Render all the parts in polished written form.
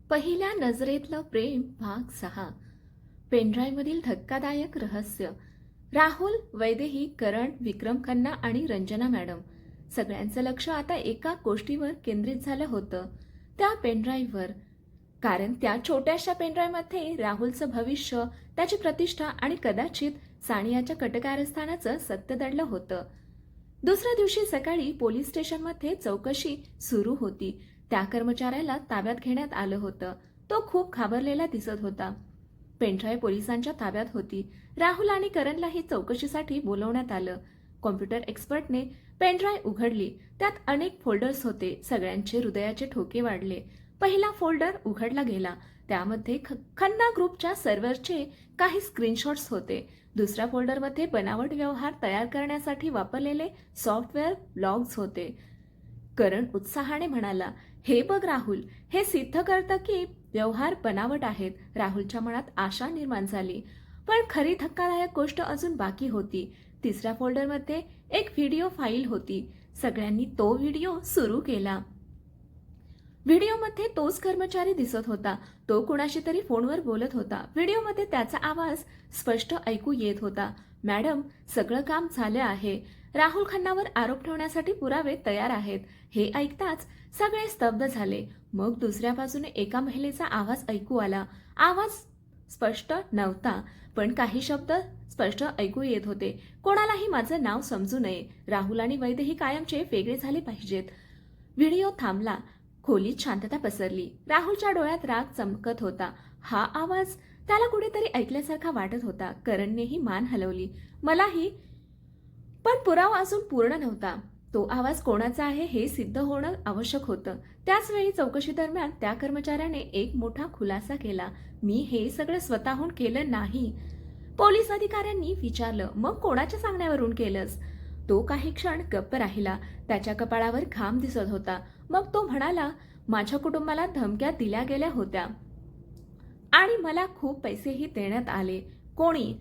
पहिल्या नजरेतलं प्रेम भाग 6. पेनड्राईव्हमधील धक्कादायक रहस्य. राहुल, वैदेही, करण, विक्रम खन्ना आणि रंजना मॅडम सगळ्यांचं लक्ष आता एका गोष्टीवर केंद्रित झालं होतं, त्या पेनड्राईव्हवर. कारण त्या छोट्याशा पेनड्राईव्हमध्ये राहुलचं भविष्य, त्याची प्रतिष्ठा आणि कदाचित सानियाच्या कटकारस्थानाचं सत्य दडलं होतं. दुसऱ्या दिवशी सकाळी पोलीस स्टेशनमध्ये चौकशी सुरू होती. त्या कर्मचाऱ्याला ताब्यात घेण्यात आलं होतं. तो खूप घाबरलेला दिसत होता. पेनड्राईव्ह पोलिसांच्या ताब्यात होती. राहुल आणि करणलाही चौकशीसाठी बोलवण्यात आलं. कॉम्प्युटर एक्सपर्टने पेनड्राईव्ह उघडली. त्यात अनेक फोल्डर्स होते. सगळ्यांचे हृदयाचे ठोके वाढले. पहिला फोल्डर उघडला गेला. त्यामध्ये खन्ना ग्रुपच्या सर्व्हरचे काही स्क्रीनशॉट्स होते. दुसऱ्या फोल्डरमध्ये बनावट व्यवहार तयार करण्यासाठी वापरलेले सॉफ्टवेअर लॉग्स होते. करण उत्साहाने म्हणाला, हे बघ राहुल, हे सिद्ध करतं की व्यवहार बनावट आहेत. राहुलच्या मनात आशा निर्माण झाली. पण खरी धक्कादायक गोष्ट अजून बाकी होती. तिसऱ्या फोल्डरमध्ये एक व्हिडिओ फाईल होती. सगळ्यांनी तो व्हिडिओ सुरू केला. व्हिडिओमध्ये तोच कर्मचारी दिसत होता. तो कुणाशी तरी फोनवर बोलत होता. व्हिडिओमध्ये त्याचा आवाज स्पष्ट ऐकू येत होता. मॅडम, सगळं काम झालं आहे. राहुल खन्नावर आरोप ठेवण्यासाठी पुरावे तयार आहेत. हे ऐकताच सगळे स्तब्ध झाले. मग दुसऱ्या बाजूने एका महिलेचा आवाज ऐकू आला. आवाज स्पष्ट नव्हता, पण काही शब्द स्पष्ट ऐकू येत होते. कोणालाही माझं नाव समजू नये. राहुल आणि वैदेही कायमचे वेगळे झाले पाहिजेत. व्हिडिओ थांबला. खोलीत शांतता पसरली. राहुलच्या डोळ्यात राग चमकत होता. हा आवाज त्याला कुठेतरी ऐकल्यासारखा वाटत होता. करणनेही मान हलवली. मलाही, पण पुरावा अजून पूर्ण नव्हता. तो आवाज कोणाचा आहे हे सिद्ध होणं आवश्यक होतं. त्याच वेळी चौकशी दरम्यान त्या कर्मचाऱ्याने एक मोठा खुलासा केला. मी हे सगळं स्वतःहून केलं नाही. पोलीस अधिकाऱ्यांनी विचारलं, मग कोणाच्या सांगण्यावरून केलंस? तो काही क्षण गप्प राहिला. त्याच्या कपाळावर घाम दिसत होता. मग तो म्हणाला, माझ्या कुटुंबाला धमक्या दिल्या गेल्या होत्या आणि मला खूप पैसेही देण्यात आले. कोणी?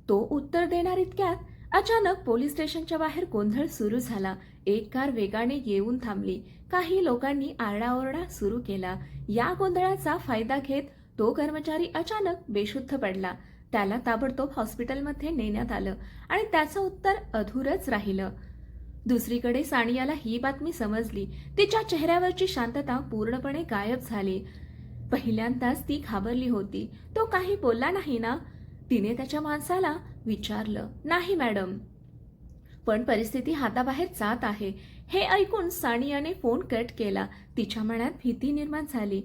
तो उत्तर देणार इतक्यात अचानक पोलीस स्टेशनच्या बाहेर गोंधळ सुरू झाला. एक कार वेगाने येऊन थांबली. काही लोकांनी आरडाओरडा सुरू केला. या गोंधळाचा फायदा घेत तो कर्मचारी अचानक बेशुद्ध पडला. त्याला ताबडतोब हॉस्पिटलमध्ये नेण्यात आलं आणि त्याचं उत्तर अधूरच राहिलं. दुसरीकडे सानियाला ही बातमी समजली. तिच्या चेहऱ्यावरची शांतता पूर्णपणे गायब झाली. पहिल्यांदाच ती घाबरली होती. तो काही बोलला नाही ना? तिने त्याच्या माणसाला विचारलं. नाही मॅडम, पण परिस्थिती हाताबाहेर जात आहे. हे ऐकून सानियाने फोन कट केला. तिच्या मनात भीती निर्माण झाली.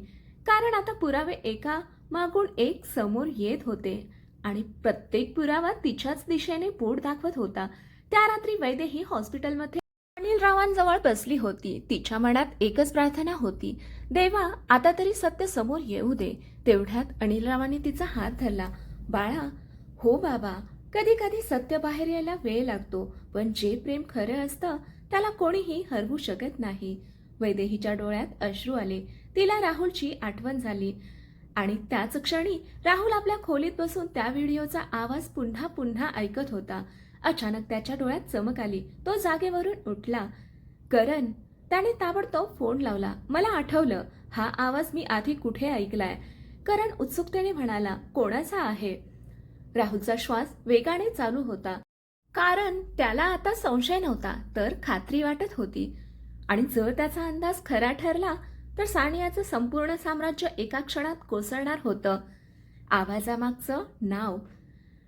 कारण आता पुरावे एका मागून एक समोर येत होते आणि प्रत्येक पुरावा तिच्याच दिशेने बोट दाखवत होता. त्या रात्री वैदेही हॉस्पिटलमध्ये अनिल रावांजवळ बसली होती. तिच्या मनात एकच प्रार्थना होती, देवा, आता तरी सत्य समोर येऊ दे. तेवढ्यात अनिल रावांनी तिचा हात धरला. बाळा, हो बाबा, कधी कधी सत्य बाहेर यायला वेळ लागतो, पण जे प्रेम खरं असतं त्याला कोणीही हरवू शकत नाही. वैदेहीच्या डोळ्यात अश्रू आले. तिला राहुलची आठवण झाली आणि त्याच क्षणी राहुल आपल्या खोलीत बसून त्या व्हिडिओचा आवाज पुन्हा पुन्हा ऐकत होता. अचानक त्याच्या डोळ्यात चमक आली. तो जागेवरून उठला. करण, त्याने ताबडतोब फोन लावला. मला आठवलं, हा आवाज मी आधी कुठे ऐकलाय. करण उत्सुकतेने म्हणाला, कोणाचा आहे? राहुलचा श्वास वेगाने चालू होता. कारण त्याला आता संशय नव्हता, तर खात्री वाटत होती. आणि जर त्याचा अंदाज खरा ठरला तर सानियाचं संपूर्ण साम्राज्य एका क्षणात कोसळणार होतं. आवाजामागचं नाव.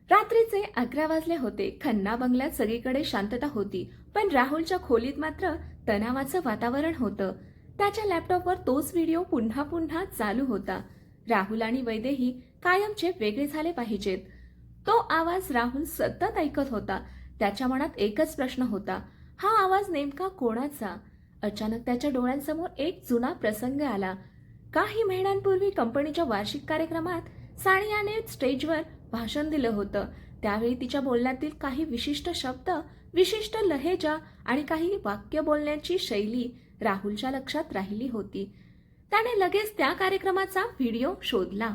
रात्रीचे 11 वाजले होते. खन्ना बंगल्यात सगळीकडे शांतता होती, पण राहुलच्या खोलीत मात्र तणावाचं वातावरण होतं. त्याच्या लॅपटॉपवर तोच व्हिडिओ पुन्हा पुन्हा चालू होता. राहुल आणि वैदेही कायमचे वेगळे झाले पाहिजेत. तो आवाज राहुल सतत ऐकत होता. त्याच्या मनात एकच प्रश्न होता, हा आवाज नेमका कोणाचा? अचानक त्याच्या डोळ्यांसमोर एक जुना प्रसंग आला. काही महिन्यांपूर्वी कंपनीच्या वार्षिक कार्यक्रमात सानियाने स्टेजवर भाषण दिलं होतं. त्यावेळी तिच्या बोलण्यातील काही विशिष्ट शब्द, विशिष्ट लहेजा आणि काही वाक्य बोलण्याची शैली राहुलच्या लक्षात राहिली होती. त्याने लगेच त्या कार्यक्रमाचा व्हिडिओ शोधला.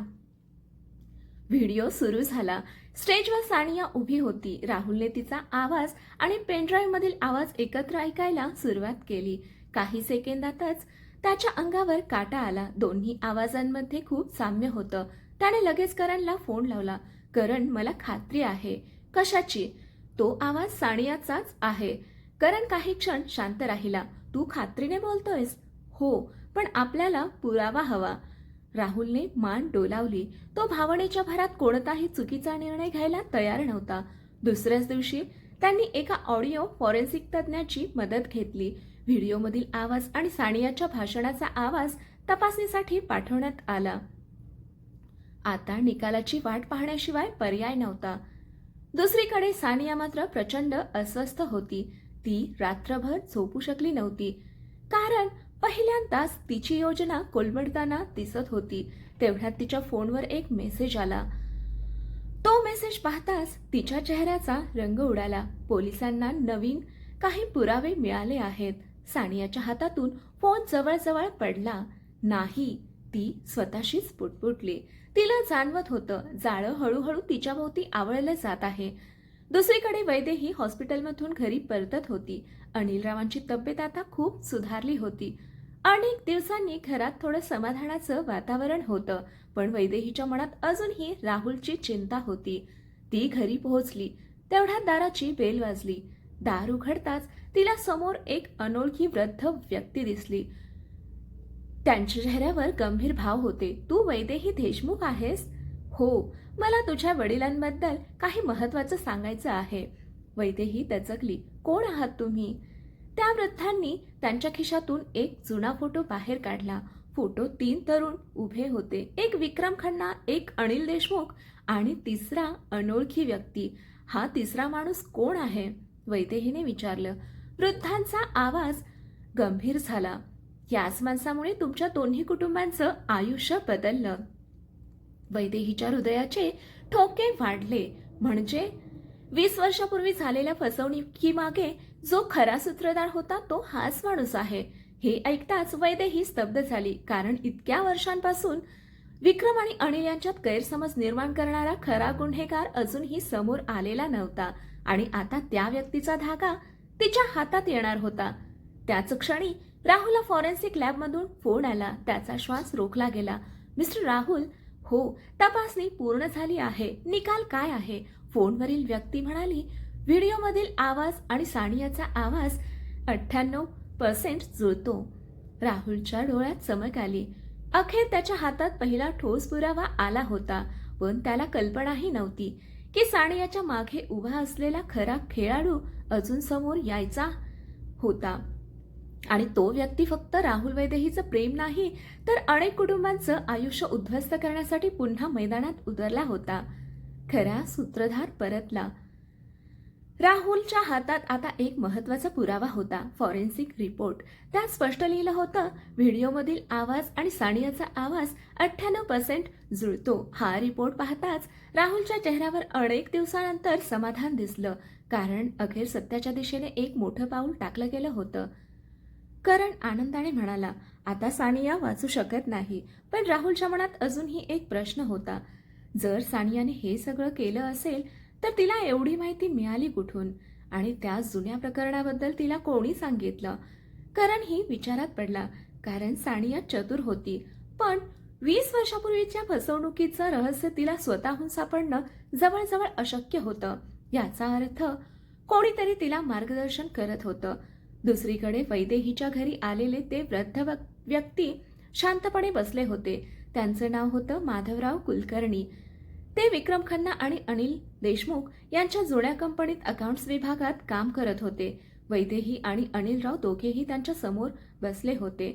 व्हिडिओ सुरू झाला. स्टेजवर सानिया उभी होती. राहुलने तिचा आवाज आणि पेनड्राईव्ह मधील आवाज एकत्र ऐकायला सुरुवात केली. काही सेकंदातच त्याच्या अंगावर काटा आला. दोन्ही आवाजांमध्ये खूप साम्य होतं. त्याने लगेच करणला फोन लावला. करण, मला खात्री आहे. कशाची? तो आवाज सानियाचाच आहे. करण काही क्षण शांत राहिला. तू खात्रीने बोलतोयस? हो, पण आपल्याला पुरावा हवा. राहुलने मान डोलावली. तो भावनेच्या भरात कोणताही चुकीचा निर्णय घ्यायला तयार नव्हता. दुसऱ्याच दिवशी त्यांनी एका ऑडिओ फॉरेन्सिक तज्ज्ञाची मदत घेतली. व्हिडिओमधील आवाज आणि सानियाच्या भाषणाचा आवाज तपासणीसाठी पाठवण्यात आला. आता निकालाची वाट पाहण्याशिवाय पर्याय नव्हता. दुसरीकडे सानिया मात्र प्रचंड अस्वस्थ होती. ती रात्रभर झोपू शकली नव्हती. कारण पहिल्यांदाच तिची योजना कोलमडताना दिसत होती. तेवढ्यात तिच्या फोनवर एक मेसेज आला. तो मेसेज पाहताच तिच्या चेहऱ्याचा रंग उडाला. पोलिसांना नवीन काही पुरावे मिळाले आहेत. सानियाच्या हातातून फोन जवळजवळ पडला. नाही, ती स्वतःशीच पुटपुटली. तिला जाणवत होतं जाळं हळूहळू तिच्याभोवती आवळलं जात आहे. दुसरीकडे वैदेही हॉस्पिटलमधून घरी परतत होती. अनिलरावांची तब्येत आता खूप सुधारली होती. अनेक दिवसांनी घरात थोडं समाधानाचं वातावरण होतं. पण वैदेहीच्या मनात अजूनही राहुलची चिंता होती. ती घरी पोहोचली तेवढ्यात दाराची बेल वाजली. दार उघडताच तिला समोर एक अनोळखी वृद्ध व्यक्ती दिसली. त्यांच्या चेहऱ्यावर गंभीर भाव होते. तू वैदेही देशमुख आहेस? हो, मला तुझ्या वडिलांबद्दल काही महत्वाचं सांगायचं आहे. वैदेही दचकली. कोण आहात तुम्ही? त्या वृद्धांनी त्यांच्या खिशातून एक जुना फोटो बाहेर काढला. फोटो 3 तरुण उभे होते. एक विक्रम खन्ना, एक अनिल देशमुख आणि तिसरा अनोळखी व्यक्ती. हा तिसरा माणूस कोण आहे? वैदेहीने विचारलं. वृद्धांचा आवाज गंभीर झाला. याच माणसामुळे तुमच्या दोन्ही कुटुंबांचं आयुष्य बदललं. वैदेहीच्या हृदयाचे ठोके वाढले. म्हणजे 20 वर्षापूर्वी झालेल्या फसवणुकीमागे जो खरा सूत्रधार होता तो हाच माणूस आहे. हे ऐकताच वैदेही स्तब्ध झाली. कारण इतक्या वर्षांपासून विक्रम आणि अनिल यांच्यात गैरसमज निर्माण करणारा खरा गुन्हेगार अजूनही समोर आलेला नव्हता. आणि आता त्या व्यक्तीचा धागा तिच्या हातात येणार होता. त्याच क्षणी राहुलला फॉरेन्सिक लॅबमधून फोन आला. त्याचा श्वास रोखला गेला. मिस्टर राहुल? हो, तपासणी पूर्ण झाली आहे. निकाल काय आहे? फोनवरील व्यक्ती म्हणाली. व्हिडिओमधील आवाज आणि सानियाचा आवाज 98% जुळतो. राहुलच्या डोळ्यात चमक आली. अखेर त्याच्या हातात पहिला ठोस पुरावा आला होता. पण त्याला कल्पनाही नव्हती की सानियाच्या मागे उभा असलेला खरा खेळाडू अजून समोर यायचा होता. आणि तो व्यक्ती फक्त राहुल वैदेहीचं प्रेम नाही तर अनेक कुटुंबांचं आयुष्य उद्ध्वस्त करण्यासाठी पुन्हा मैदानात उतरला होता. खरा सूत्रधार परतला. राहुलच्या हातात आता एक महत्वाचा पुरावा होता. Forensic report. त्यात स्पष्ट लिहिलं होतं व्हिडिओमधील आवाज आणि सानियाचा आवाज 98% जुळतो. हा रिपोर्ट पाहताच राहुलच्या चेहऱ्यावर अनेक दिवसानंतर समाधान दिसलं. कारण अखेर सत्याच्या दिशेने एक मोठं पाऊल टाकलं गेलं होतं. करण आनंदाने म्हणाला. आता सानिया वाचू शकत नाही. पण राहुलच्या मनात अजूनही एक प्रश्न होता. जर सानियाने हे सगळं केलं असेल तर तिला एवढी माहिती मिळाली कुठून? आणि त्या जुन्या प्रकरणाबद्दल तिला कोणी सांगितलं? करण ही विचारात पडला. कारण सानिया चतुर होती. पण 20 वर्षापूर्वीच्या फसवणुकीचं रहस्य तिला स्वतःहून सापडणं जवळजवळ अशक्य होतं. याचा अर्थ कोणीतरी तिला मार्गदर्शन करत होतं. दुसरीकडे वैदेहीच्या घरी आलेले ते वृद्ध व्यक्ती शांतपणे बसले होते. त्यांचं नाव होतं माधवराव कुलकर्णी. ते विक्रम खन्ना आणि अनिल देशमुख यांच्या जुन्या कंपनीत अकाउंट्स विभागात काम करत होते. वैदेही आणि अनिलराव दोघेही त्यांच्या समोर बसले होते.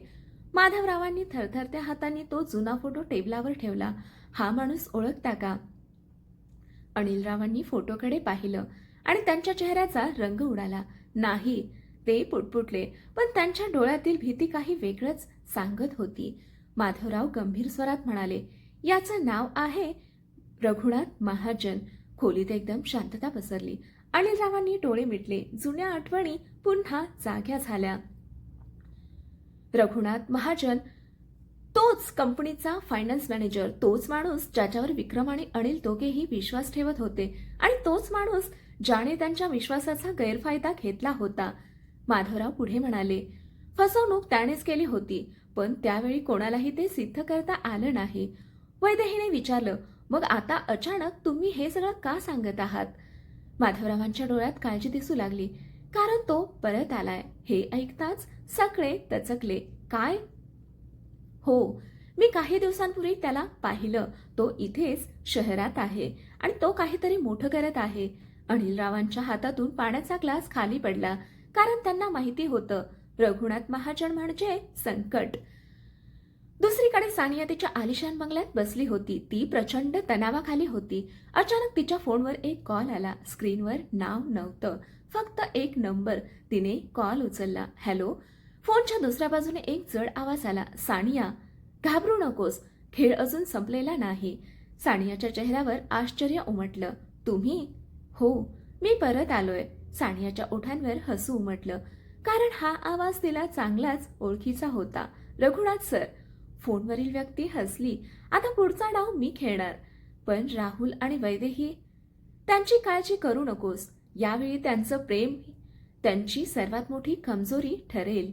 माधवरावांनी थरथरत्या हातांनी तो जुना फोटो टेबलावर ठेवला. हा माणूस ओळखता का? अनिलरावांनी फोटोकडे पाहिलं आणि त्यांच्या चेहऱ्याचा रंग उडाला. नाही, ते पुटपुटले. पण त्यांच्या डोळ्यातील भीती काही वेगळंच सांगत होती. माधवराव गंभीर स्वरात म्हणाले. याचं नाव आहे रघुनाथ महाजन. खोलीत एकदम शांतता पसरली. अनिलरावांनी डोळे मिटले. जुन्या आठवणी पुन्हा जाग्या झाल्या. रघुनाथ महाजन, तोच कंपनीचा फायनान्स मॅनेजर. तोच माणूस ज्याच्यावर विक्रम आणि अनिल दोघेही विश्वास ठेवत होते. आणि तोच माणूस ज्याने त्यांच्या विश्वासाचा गैरफायदा घेतला होता. माधवराव पुढे म्हणाले. फसवणूक त्यानेच केली होती. पण त्यावेळी कोणालाही ते सिद्ध करता आलं नाही. वैदेहीने विचारलं, मग आता अचानक तुम्ही हे सगळं का सांगत आहात? माधवरावांच्या डोळ्यात काळजी दिसू लागली, कारण तो परत आलाय हे ऐकताच सगळे दचकले. काय? हो, मी काही दिवसांपूर्वी त्याला पाहिलं. तो इथेच शहरात आहे आणि तो काहीतरी मोठं करत आहे. अनिलरावांच्या हातातून पाण्याचा ग्लास खाली पडला, कारण त्यांना माहिती होतं रघुनाथ महाजन म्हणजे संकट. दुसरीकडे सानिया तिच्या आलिशान बंगल्यात बसली होती. ती प्रचंड तणावाखाली होती. अचानक तिच्या फोनवर एक कॉल आला. स्क्रीनवर नाव नव्हतं, फक्त एक नंबर. तिने कॉल उचलला. हॅलो. फोनच्या दुसऱ्या बाजूने एक जड आवाज आला. सानिया, घाबरू नकोस, खेळ अजून संपलेला नाही. सानियाच्या चेहऱ्यावर आश्चर्य उमटलं. तुम्ही? हो, मी परत आलोय. सानियाच्या ओठांवर हसू उमटलं, कारण हा आवाज तिला चांगलाच ओळखीचा होता. रघुनाथ सर. फोनवरील व्यक्ती हसली. आता पुढचा डाव मी खेळणार. पण राहुल आणि वैदेही, त्यांची काळजी करू नकोस. यावेळी त्यांचं प्रेम त्यांची सर्वात मोठी कमजोरी ठरेल.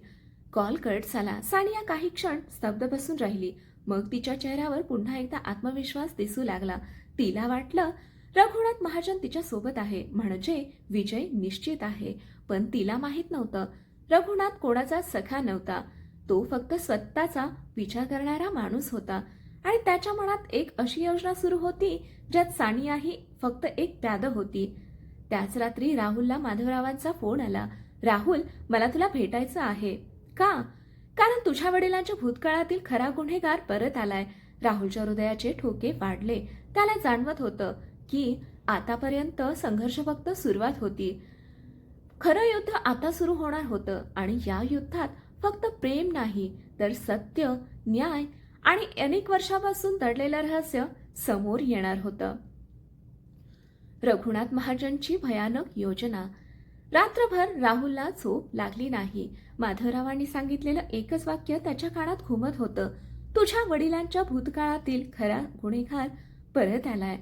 कॉल कट झाला. सानिया काही क्षण स्तब्ध बसून राहिली. मग तिच्या चेहऱ्यावर पुन्हा एकदा आत्मविश्वास दिसू लागला. तिला वाटलं रघुनाथ महाजन तिच्या सोबत आहे, म्हणजे विजय निश्चित आहे. पण तिला माहित नव्हतं रघुनाथ कोणाचा सखा नव्हता. तो फक्त स्वतःचा विचार करणारा माणूस होता आणि त्याच्या मनात एक अशी योजना सुरू होती ज्यात सानिया ही फक्त एक प्याद होती. त्याच रात्री राहुलला माधवरावांचा फोन आला. राहुल, मला तुला भेटायचं आहे. का? कारण तुझ्या वडिलांच्या भूतकाळातील खरा गुन्हेगार परत आलाय. राहुलच्या हृदयाचे ठोके वाढले. त्याला जाणवत होतं की आतापर्यंत संघर्ष फक्त सुरुवात होती. खरं युद्ध आता सुरू होणार होतं आणि या युद्धात फक्त प्रेम नाही, तर सत्य, न्याय आणि अनेक वर्षापासून दडलेलं रहस्य समोर येणार होतं. रघुनाथ महाजनची भयानक योजना. रात्रभर राहुलला झोप लागली नाही. माधवरावांनी सांगितलेलं एकच वाक्य त्याच्या कानात घुमत होतं. तुझ्या वडिलांच्या भूतकाळातील खरा गुन्हेगार परत आलाय.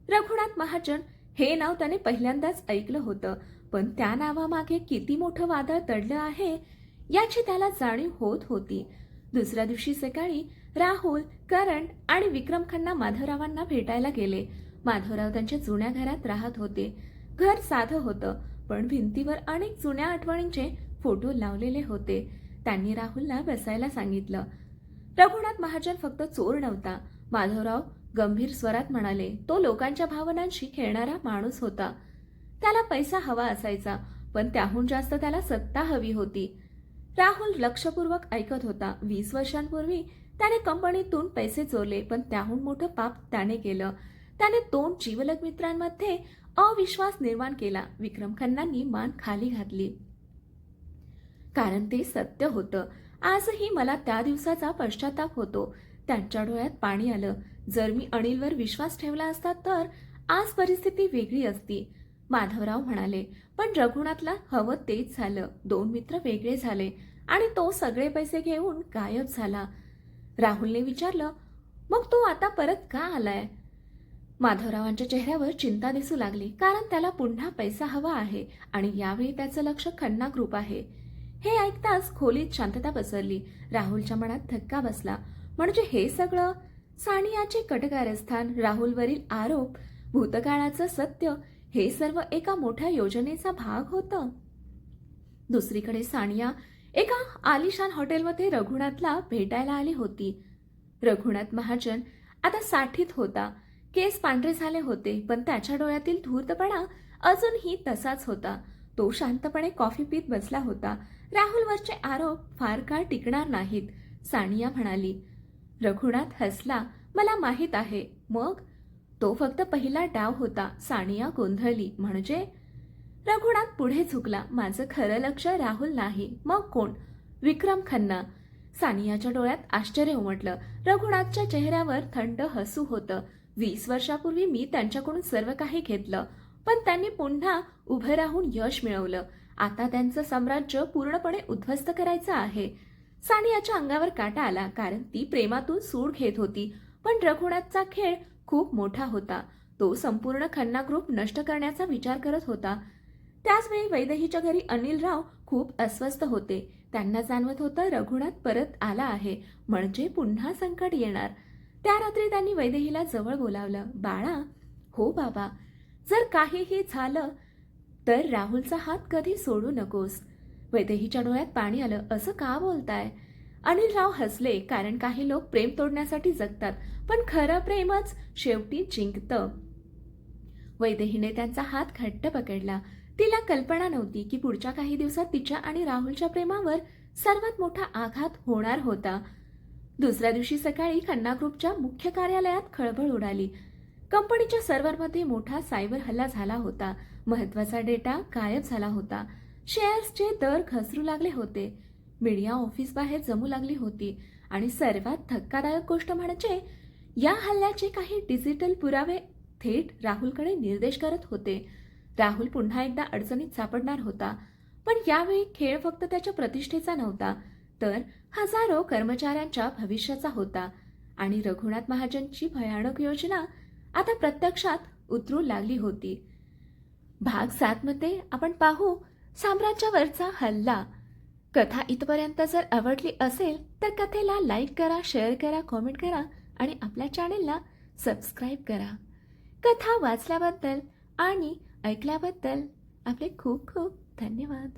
रघुनाथ महाजन हे नाव त्याने पहिल्यांदाच ऐकलं होतं, पण त्या नावामागे किती मोठं वादळ दडलं आहे याची त्याला जाणीव होत होती. दुसऱ्या दिवशी सकाळी राहुल, करण आणि विक्रम खन्ना माधवरावांना भेटायला गेले. माधवराव त्यांच्या जुन्या घरात राहत होते. घर साधं होतं, पण भिंतीवर अनेक जुन्या आठवणींचे फोटो लावलेले होते. त्यांनी राहुलला बसायला सांगितलं. रघुनाथ महाजन फक्त चोर नव्हता, माधवराव गंभीर स्वरात म्हणाले. तो लोकांच्या भावनांशी खेळणारा माणूस होता. त्याला पैसा हवा असायचा, पण त्याहून जास्त त्याला सत्ता हवी होती. राहुल लक्षपूर्वक ऐकत होता. 20 वर्षांपूर्वी त्याने कंपनीतून पैसे चोरले, पण त्याहून मोठं पाप त्याने केलं. त्याने 2 जीवलग मित्रांमध्ये अविश्वास निर्माण केला. विक्रम खन्नांनी मान खाली घातली, कारण ते सत्य होतं. आजही मला त्या दिवसाचा पश्चाताप होतो. त्यांच्या डोळ्यात पाणी आलं. जर मी अनिलवर विश्वास ठेवला असता तर आज परिस्थिती वेगळी असती. माधवराव म्हणाले. पण रघुनाथला हवं तेच झालं. 2 मित्र वेगळे झाले आणि तो सगळे पैसे घेऊन गायब झाला. राहुलने विचारलं, मग तो आता परत का आलाय? माधवरावांच्या चेहऱ्यावर चिंता दिसू लागली, कारण त्याला पुन्हा पैसा हवा आहे आणि यावेळी त्याचं लक्ष खन्ना ग्रुप आहे. हे ऐकताच खोलीत शांतता पसरली. राहुलच्या मनात धक्का बसला. म्हणजे हे सगळं, सानियाचे कटकारस्थान, राहुलवरील आरोप, भूतकाळाचं सत्य, हे सर्व एका मोठ्या योजनेचा भाग होतं. दुसरीकडे सानिया एका आलिशान हॉटेलमध्ये रघुनाथला भेटायला आली होती. रघुनाथ महाजन आता 60त होता. केस पांढरे झाले होते, पण त्याच्या डोळ्यातील धूर्तपणा अजूनही तसाच होता. तो शांतपणे कॉफी पीत बसला होता. राहुलवरचे आरोप फार काळ टिकणार नाहीत, सानिया म्हणाली. रघुनाथ हसला. मला माहित आहे. मग? तो फक्त पहिला डाव होता. सानिया गोंधळली. म्हणजे? रघुनाथ पुढे झुकला. माझं खरं लक्ष राहुल नाही. मग कोण? विक्रम खन्ना. सानियाच्या डोळ्यात आश्चर्य उमटलं. रघुनाथच्या चेहऱ्यावर थंड हसू होतं. 20 वर्षापूर्वी मी त्यांच्याकडून सर्व काही घेतलं, पण त्यांनी पुन्हा उभं राहून यश मिळवलं. आता त्यांचं साम्राज्य पूर्णपणे उद्ध्वस्त करायचं आहे. सानियाच्या अंगावर काटा आला, कारण ती प्रेमातून सूड घेत होती. पण रघुनाथचा खेळ खूप मोठा होता. तो संपूर्ण खन्ना ग्रुप नष्ट करण्याचा विचार करत होता. त्याचवेळी वैदेहीच्या घरी अनिलराव खूप अस्वस्थ होते. त्यांना जाणवत होतं रघुनाथ परत आला आहे, म्हणजे पुन्हा संकट येणार. त्या रात्री त्यांनी वैदेहीला जवळ बोलावलं. बाळा, हो बाबा, जर काहीही झालं तर राहुलचा हात कधी सोडू नकोस. वैदेहीच्या डोळ्यात पाणी आलं. असं का बोलताय? अनिलराव हसले. कारण काही लोक प्रेम तोडण्यासाठी जगतात, पण खरं प्रेमच शेवटी जिंकतं. वैदेहीने त्यांचा हात घट्ट पकडला. तिला कल्पना नव्हती की पुढच्या काही दिवसात तिच्या आणि राहुलच्या प्रेमावर सर्वात मोठा आघात होणार होता. दुसऱ्या दिवशी सकाळी खन्ना ग्रुपच्या मुख्य कार्यालयात खळबळ उडाली. कंपनीच्या सर्व्हरमध्ये मोठा सायबर हल्ला झाला होता. महत्वाचा डेटा गायब झाला होता. शेअर्सचे दर घसरू लागले होते. मीडिया ऑफिस बाहेर जमू लागली होती आणि सर्वात धक्कादायक गोष्ट म्हणजे या हल्ल्याचे काही डिजिटल पुरावे थेट राहुलकडे निर्देश करत होते. राहुल पुन्हा एकदा अडचणीत सापडणार होता. पण यावेळी खेळ फक्त त्याच्या प्रतिष्ठेचा नव्हता, तर हजारो कर्मचाऱ्यांच्या भविष्याचा होता. आणि रघुनाथ महाजनची भयानक योजना आता प्रत्यक्षात उतरू लागली होती. भाग 7 मध्ये आपण पाहू साम्राज्यावरचा हल्ला. कथा इथपर्यंत जर आवडली असेल तर कथेला लाईक करा, शेअर करा, कॉमेंट करा आणि आपल्या चॅनेलला सबस्क्राईब करा. कथा वाचल्याबद्दल आणि ऐकल्याबद्दल आपले खूप खूप धन्यवाद.